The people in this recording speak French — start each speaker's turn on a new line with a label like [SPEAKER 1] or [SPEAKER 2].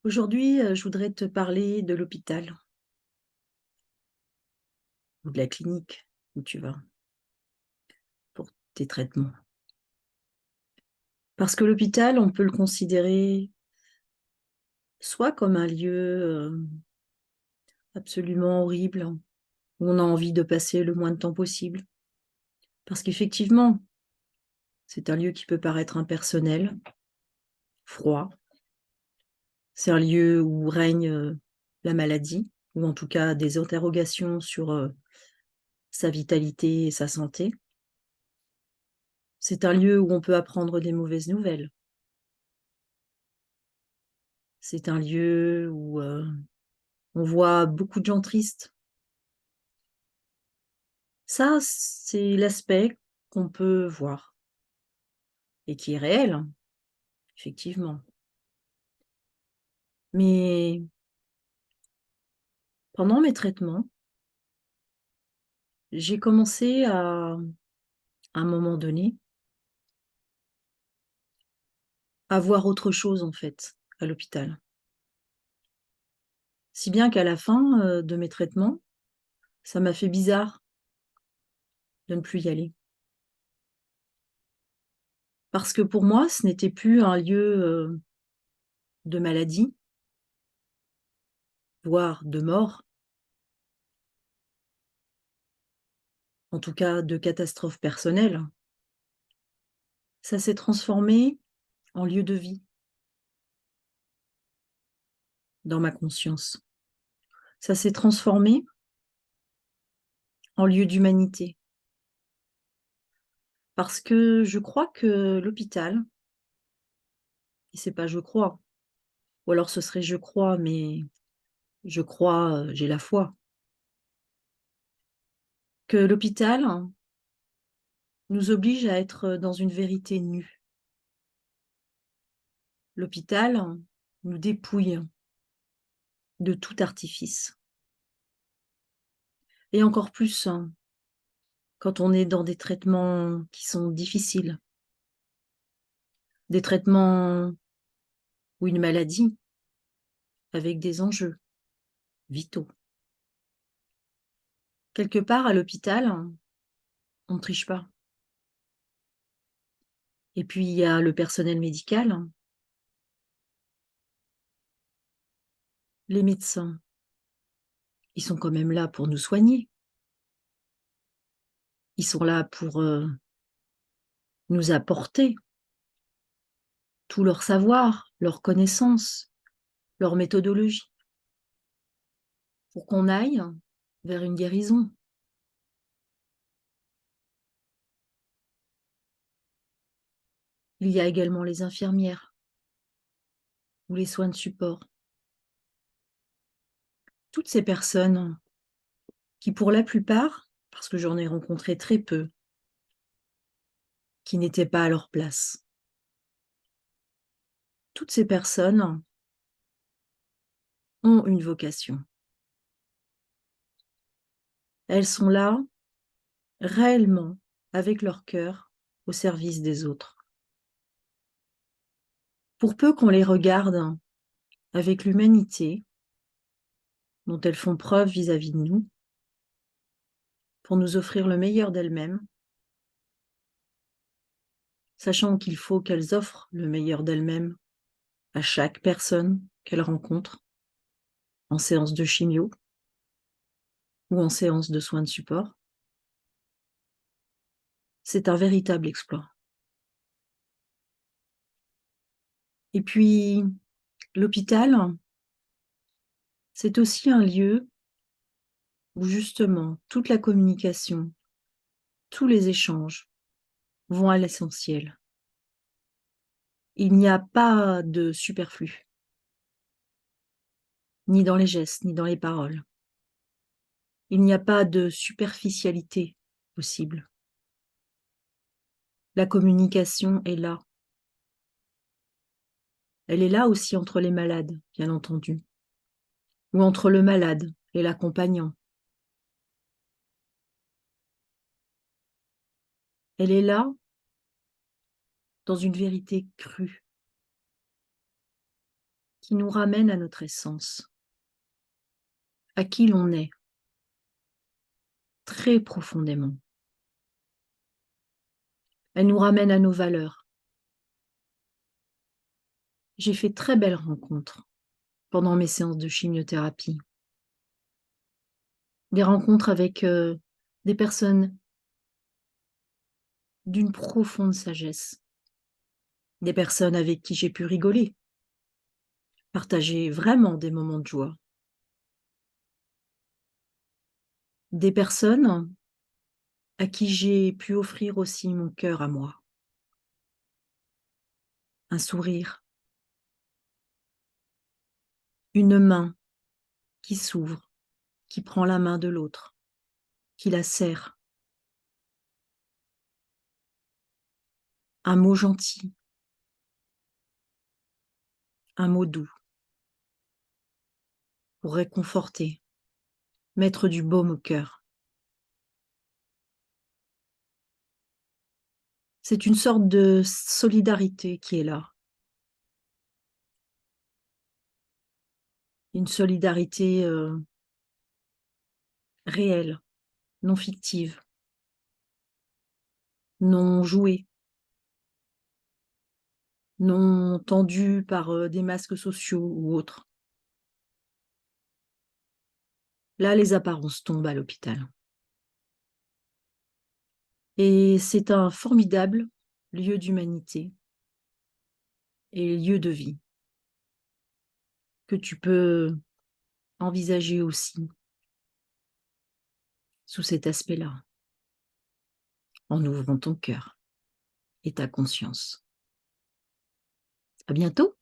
[SPEAKER 1] Aujourd'hui, je voudrais te parler de l'hôpital ou de la clinique où tu vas pour tes traitements. Parce que l'hôpital, on peut le considérer soit comme un lieu, absolument horrible, où on a envie de passer le moins de temps possible. Parce qu'effectivement, c'est un lieu qui peut paraître impersonnel, froid. C'est un lieu où règne, la maladie, ou en tout cas des interrogations sur, sa vitalité et sa santé. C'est un lieu où on peut apprendre des mauvaises nouvelles. C'est un lieu où, on voit beaucoup de gens tristes. Ça, c'est l'aspect qu'on peut voir et qui est réel, hein, effectivement. Mais pendant mes traitements, j'ai commencé à un moment donné, à voir autre chose, en fait, à l'hôpital. Si bien qu'à la fin, de mes traitements, ça m'a fait bizarre de ne plus y aller. Parce que pour moi, ce n'était plus un lieu, de maladie, voire de mort, en tout cas de catastrophe personnelle. Ça s'est transformé en lieu de vie dans ma conscience. Ça s'est transformé en lieu d'humanité. Parce que je crois que l'hôpital, et c'est pas je crois, ou alors ce serait je crois, mais je crois, j'ai la foi, que l'hôpital nous oblige à être dans une vérité nue. L'hôpital nous dépouille de tout artifice. Et encore plus quand on est dans des traitements qui sont difficiles, des traitements ou une maladie avec des enjeux vitaux. Quelque part à l'hôpital, on ne triche pas. Et puis il y a le personnel médical, les médecins, ils sont quand même là pour nous soigner. Ils sont là pour, nous apporter tout leur savoir, leurs connaissances, leur méthodologie, pour qu'on aille vers une guérison. Il y a également les infirmières ou les soins de support. Toutes ces personnes qui, pour la plupart, parce que j'en ai rencontré très peu, qui n'étaient pas à leur place. Toutes ces personnes ont une vocation. Elles sont là, réellement, avec leur cœur, au service des autres. Pour peu qu'on les regarde avec l'humanité dont elles font preuve vis-à-vis de nous, pour nous offrir le meilleur d'elles-mêmes, sachant qu'il faut qu'elles offrent le meilleur d'elles-mêmes à chaque personne qu'elles rencontrent en séance de chimio ou en séance de soins de support. C'est un véritable exploit. Et puis, l'hôpital, c'est aussi un lieu où justement toute la communication, tous les échanges vont à l'essentiel. Il n'y a pas de superflu, ni dans les gestes, ni dans les paroles. Il n'y a pas de superficialité possible. La communication est là. Elle est là aussi entre les malades, bien entendu, ou entre le malade et l'accompagnant. Elle est là dans une vérité crue. qui nous ramène à notre essence, à qui l'on est, très profondément. Elle nous ramène à nos valeurs. J'ai fait très belles rencontres pendant mes séances de chimiothérapie. Des rencontres avec des personnes d'une profonde sagesse, des personnes avec qui j'ai pu rigoler, partager vraiment des moments de joie, des personnes à qui j'ai pu offrir aussi mon cœur à moi, un sourire, une main qui s'ouvre, qui prend la main de l'autre, qui la serre, un mot gentil, un mot doux pour réconforter, mettre du baume au cœur. C'est une sorte de solidarité qui est là, une solidarité réelle, non fictive, non jouée, non tendue par des masques sociaux ou autres. Là, les apparences tombent à l'hôpital. Et c'est un formidable lieu d'humanité et lieu de vie que tu peux envisager aussi sous cet aspect-là, en ouvrant ton cœur et ta conscience. À bientôt!